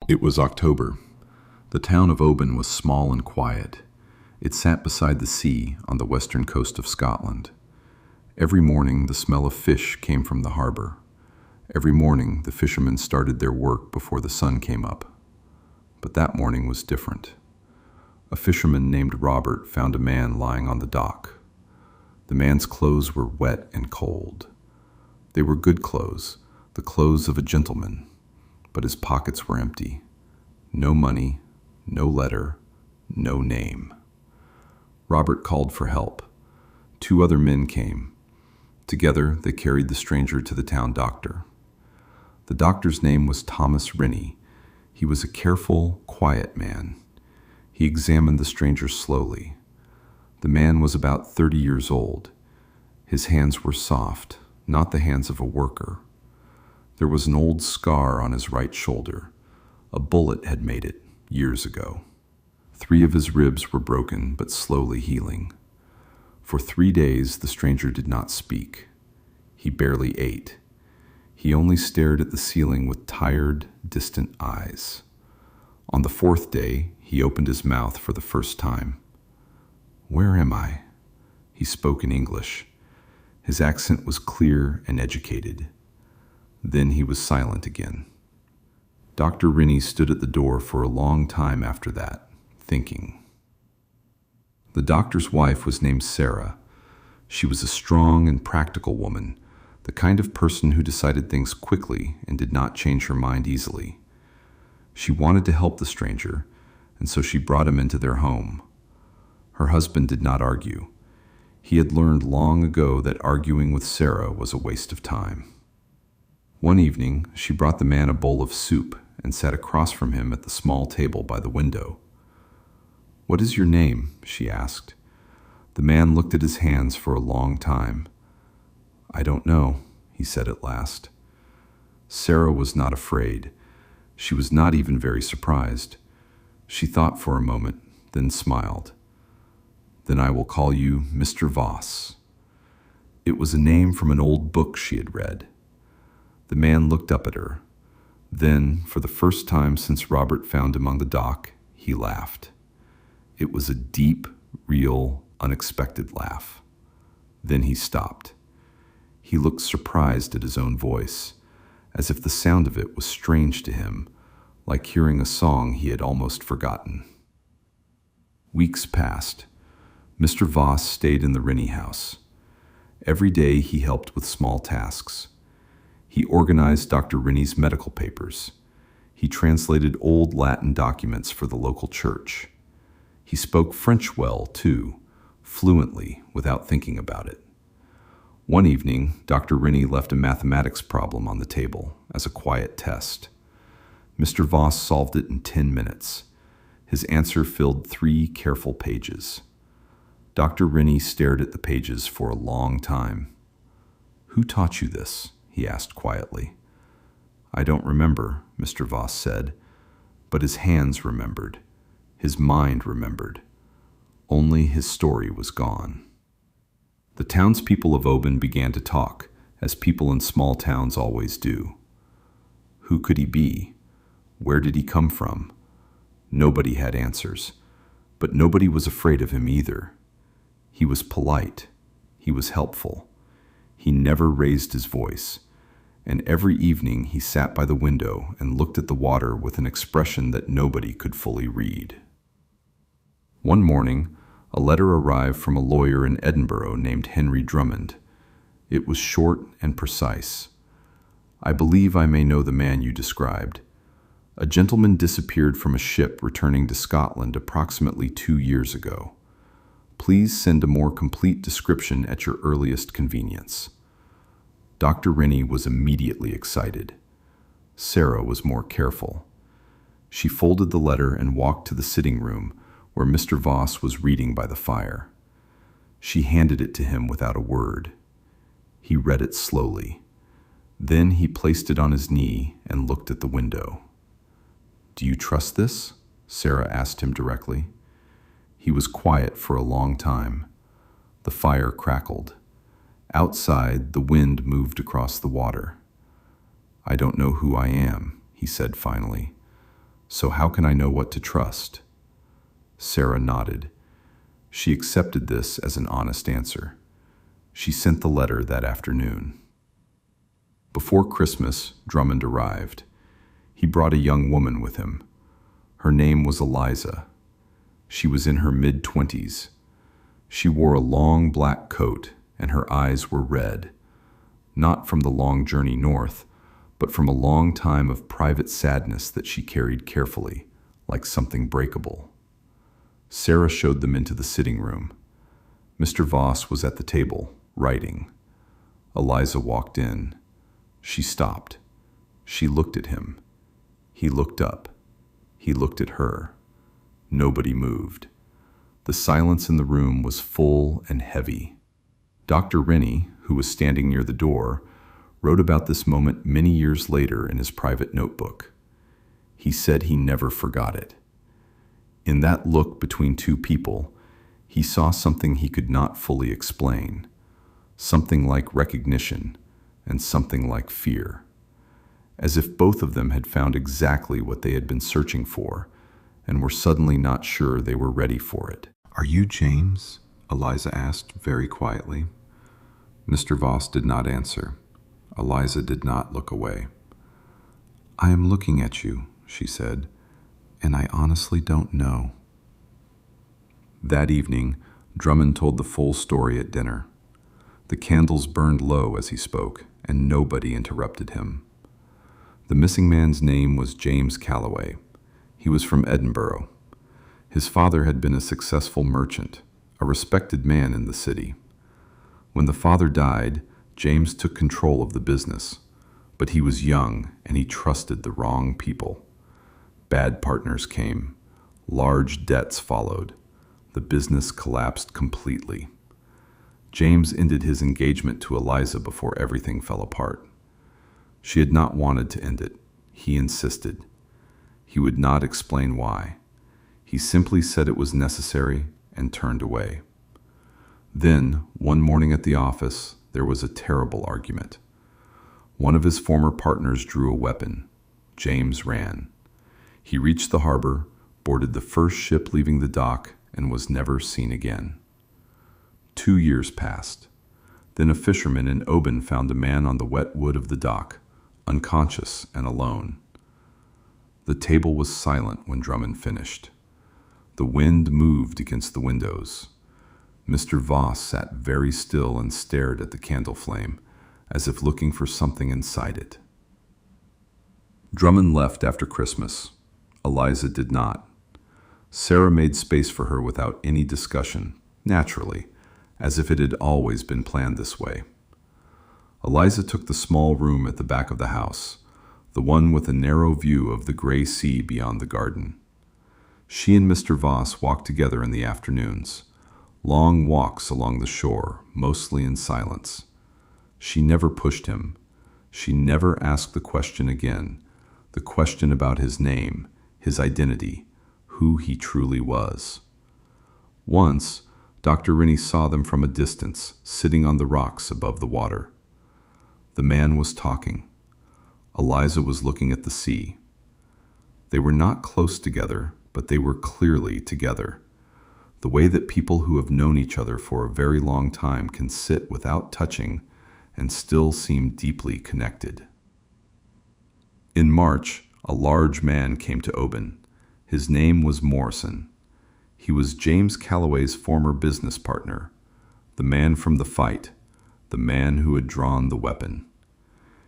It was October. The town of Oban was small and quiet. It sat beside the sea on the western coast of Scotland. Every morning the smell of fish came from the harbor. Every morning the fishermen started their work before the sun came up. But that morning was different. A fisherman named Robert found a man lying on the dock. The man's clothes were wet and cold. They were good clothes, the clothes of a gentleman, but his pockets were empty. No money, no letter, no name. Robert called for help. 2 other men came. Together they carried the stranger to the town doctor. The doctor's name was Thomas Rennie. He was a careful, quiet man. He examined the stranger slowly. The man was about 30 years old. His hands were soft, not the hands of a worker. There was an old scar on his right shoulder. A bullet had made it years ago. 3 of his ribs were broken, but slowly healing. For 3 days, the stranger did not speak. He barely ate. He only stared at the ceiling with tired, distant eyes. On the 4th day, he opened his mouth for the first time. "Where am I?" He spoke in English. His accent was clear and educated. Then he was silent again. Dr. Rennie stood at the door for a long time after that, thinking. The doctor's wife was named Sarah. She was a strong and practical woman, the kind of person who decided things quickly and did not change her mind easily. She wanted to help the stranger, and so she brought him into their home. Her husband did not argue. He had learned long ago that arguing with Sarah was a waste of time. One evening, she brought the man a bowl of soup and sat across from him at the small table by the window. "What is your name?" she asked. The man looked at his hands for a long time. "I don't know," he said at last. Sarah was not afraid. She was not even very surprised. She thought for a moment, then smiled. "Then I will call you Mr. Voss." It was a name from an old book she had read. The man looked up at her. Then, for the first time since Robert found him on the dock, he laughed. It was a deep, real, unexpected laugh. Then he stopped. He looked surprised at his own voice, as if the sound of it was strange to him, like hearing a song he had almost forgotten. Weeks passed. Mr. Voss stayed in the Rennie house. Every day he helped with small tasks. He organized Dr. Rennie's medical papers. He translated old Latin documents for the local church. He spoke French well, too, fluently, without thinking about it. One evening, Dr. Rennie left a mathematics problem on the table as a quiet test. Mr. Voss solved it in 10 minutes. His answer filled 3 careful pages. Dr. Rennie stared at the pages for a long time. "Who taught you this?" he asked quietly. "I don't remember," Mr. Voss said, but his hands remembered. His mind remembered. Only his story was gone. The townspeople of Oban began to talk, as people in small towns always do. Who could he be? Where did he come from? Nobody had answers, but nobody was afraid of him either. He was polite. He was helpful. He never raised his voice, and every evening he sat by the window and looked at the water with an expression that nobody could fully read. One morning, a letter arrived from a lawyer in Edinburgh named Henry Drummond. It was short and precise. "I believe I may know the man you described. A gentleman disappeared from a ship returning to Scotland approximately 2 years ago. Please send a more complete description at your earliest convenience." Dr. Rennie was immediately excited. Sarah was more careful. She folded the letter and walked to the sitting room where Mr. Voss was reading by the fire. She handed it to him without a word. He read it slowly. Then he placed it on his knee and looked at the window. "Do you trust this?" Sarah asked him directly. He was quiet for a long time. The fire crackled. Outside, the wind moved across the water. "I don't know who I am," he said finally. So how can I know what to trust? Sarah nodded. She accepted this as an honest answer. She sent the letter that afternoon. Before Christmas, Drummond arrived. He brought a young woman with him. Her name was Eliza. She was in her mid-20s. She wore a long black coat, and her eyes were red, not from the long journey north, but from a long time of private sadness that she carried carefully, like something breakable. Sarah showed them into the sitting room. Mr. Voss was at the table, writing. Eliza walked in. She stopped. She looked at him. He looked up. He looked at her. Nobody moved. The silence in the room was full and heavy. Dr. Rennie, who was standing near the door, wrote about this moment many years later in his private notebook. He said he never forgot it. In that look between two people, he saw something he could not fully explain, something like recognition and something like fear, as if both of them had found exactly what they had been searching for and were suddenly not sure they were ready for it. "Are you James?" Eliza asked very quietly. Mr. Voss did not answer. Eliza did not look away. "I am looking at you," she said, "and I honestly don't know." That evening, Drummond told the full story at dinner. The candles burned low as he spoke, and nobody interrupted him. The missing man's name was James Calloway. He was from Edinburgh. His father had been a successful merchant, a respected man in the city. When the father died, James took control of the business, but he was young and he trusted the wrong people. Bad partners came. Large debts followed. The business collapsed completely. James ended his engagement to Eliza before everything fell apart. She had not wanted to end it. He insisted. He would not explain why. He simply said it was necessary and turned away. Then, one morning at the office, there was a terrible argument. One of his former partners drew a weapon. James ran. He reached the harbor, boarded the first ship leaving the dock, and was never seen again. 2 years passed. Then a fisherman in Oban found a man on the wet wood of the dock, unconscious and alone. The table was silent when Drummond finished. The wind moved against the windows. Mr. Voss sat very still and stared at the candle flame, as if looking for something inside it. Drummond left after Christmas. Eliza did not. Sarah made space for her without any discussion, naturally, as if it had always been planned this way. Eliza took the small room at the back of the house, the one with a narrow view of the gray sea beyond the garden. She and Mr. Voss walked together in the afternoons, long walks along the shore, mostly in silence. She never pushed him. She never asked the question again, the question about his name, his identity, who he truly was. Once, Dr. Rennie saw them from a distance, sitting on the rocks above the water. The man was talking. Eliza was looking at the sea. They were not close together, but they were clearly together. The way that people who have known each other for a very long time can sit without touching and still seem deeply connected. In March, a large man came to Oban. His name was Morrison. He was James Calloway's former business partner, the man from the fight, the man who had drawn the weapon.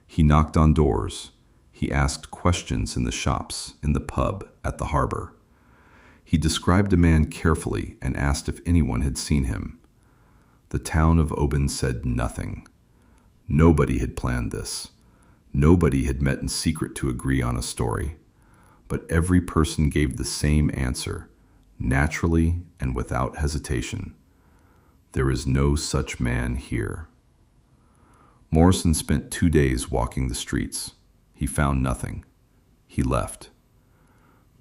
He knocked on doors. He asked questions in the shops, in the pub, at the harbor. He described a man carefully and asked if anyone had seen him. The town of Oban said nothing. Nobody had planned this. Nobody had met in secret to agree on a story. But every person gave the same answer, naturally and without hesitation. There is no such man here. Morrison spent 2 days walking the streets. He found nothing. He left.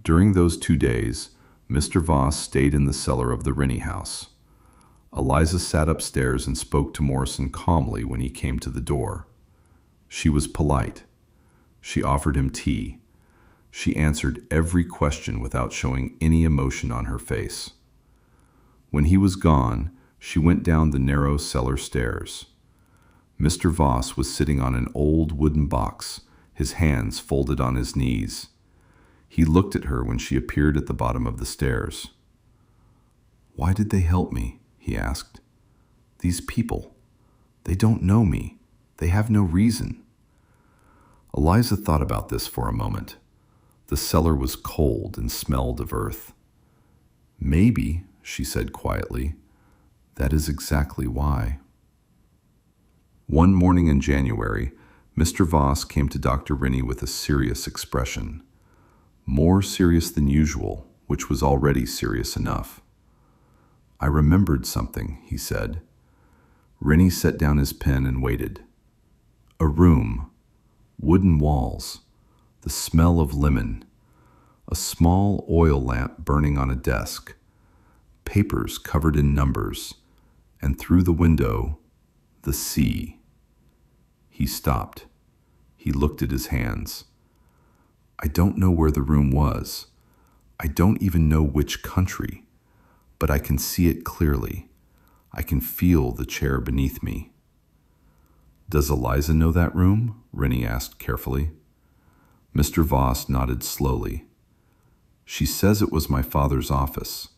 During those 2 days, Mr. Voss stayed in the cellar of the Rennie house. Eliza sat upstairs and spoke to Morrison calmly when he came to the door. She was polite. She offered him tea. She answered every question without showing any emotion on her face. When he was gone, she went down the narrow cellar stairs. Mr. Voss was sitting on an old wooden box, his hands folded on his knees. He looked at her when she appeared at the bottom of the stairs. "Why did they help me?" he asked. "These people, they don't know me. They have no reason." Eliza thought about this for a moment. The cellar was cold and smelled of earth. "Maybe," she said quietly, "that is exactly why." One morning in January, Mr. Voss came to Dr. Rennie with a serious expression. More serious than usual, which was already serious enough. "I remembered something," he said. Rennie set down his pen and waited. A room, wooden walls, the smell of lemon, a small oil lamp burning on a desk, papers covered in numbers, and through the window, the sea. He stopped. He looked at his hands. "I don't know where the room was. I don't even know which country, but I can see it clearly. I can feel the chair beneath me." "Does Eliza know that room?" Rennie asked carefully. Mr. Voss nodded slowly. "She says it was my father's office,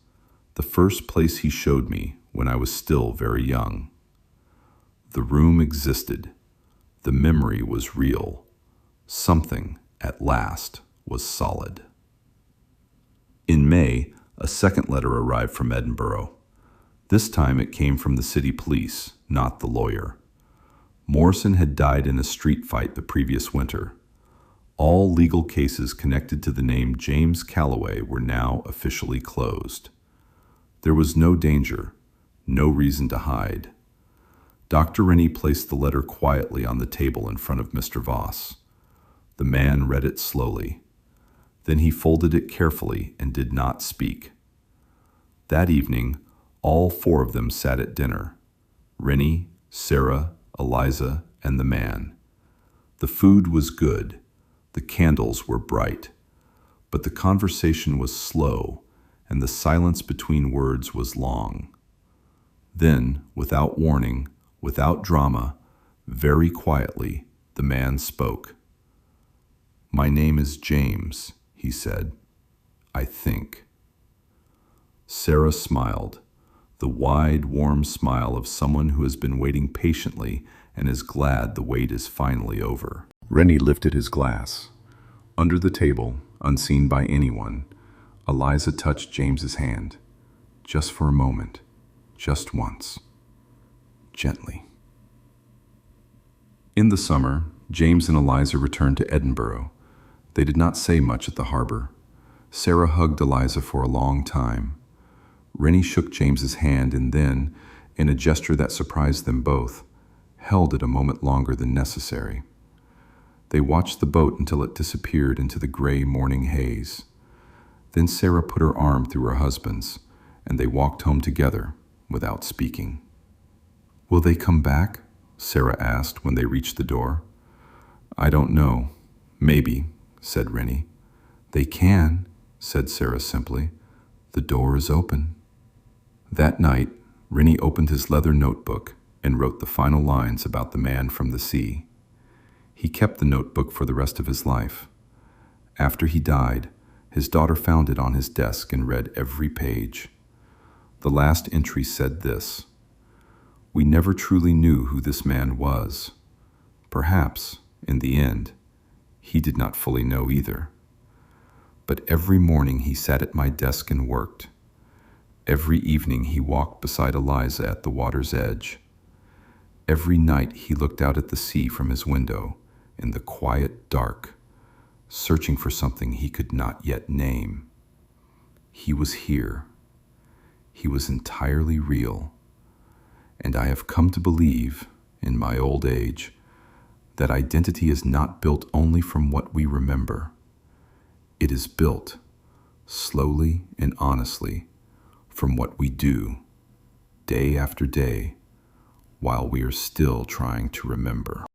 the first place he showed me when I was still very young." The room existed. The memory was real. Something, at last, was solid. In May, a second letter arrived from Edinburgh. This time it came from the city police, not the lawyer. Morrison had died in a street fight the previous winter. All legal cases connected to the name James Calloway were now officially closed. There was no danger, no reason to hide. Dr. Rennie placed the letter quietly on the table in front of Mr. Voss. The man read it slowly. Then he folded it carefully and did not speak. That evening, all four of them sat at dinner: Rennie, Sarah, Eliza, and the man. The food was good. The candles were bright. But the conversation was slow, and the silence between words was long. Then, without warning, without drama, very quietly, the man spoke. "My name is James," he said. "I think." Sarah smiled, the wide, warm smile of someone who has been waiting patiently and is glad the wait is finally over. Rennie lifted his glass. Under the table, unseen by anyone, Eliza touched James's hand. Just for a moment, just once. Gently. In the summer, James and Eliza returned to Edinburgh. They did not say much at the harbor. Sarah hugged Eliza for a long time. Rennie shook James's hand and then, in a gesture that surprised them both, held it a moment longer than necessary. They watched the boat until it disappeared into the gray morning haze. Then Sarah put her arm through her husband's, and they walked home together without speaking. "Will they come back?" Sarah asked when they reached the door. "I don't know. Maybe," said Rennie. "They can," said Sarah simply. "The door is open." That night, Rennie opened his leather notebook and wrote the final lines about the man from the sea. He kept the notebook for the rest of his life. After he died, his daughter found it on his desk and read every page. The last entry said this: "We never truly knew who this man was. Perhaps, in the end, he did not fully know either. But every morning he sat at my desk and worked. Every evening he walked beside Eliza at the water's edge. Every night he looked out at the sea from his window in the quiet dark, searching for something he could not yet name. He was here. He was entirely real. And I have come to believe, in my old age, that identity is not built only from what we remember. It is built, slowly and honestly, from what we do, day after day, while we are still trying to remember."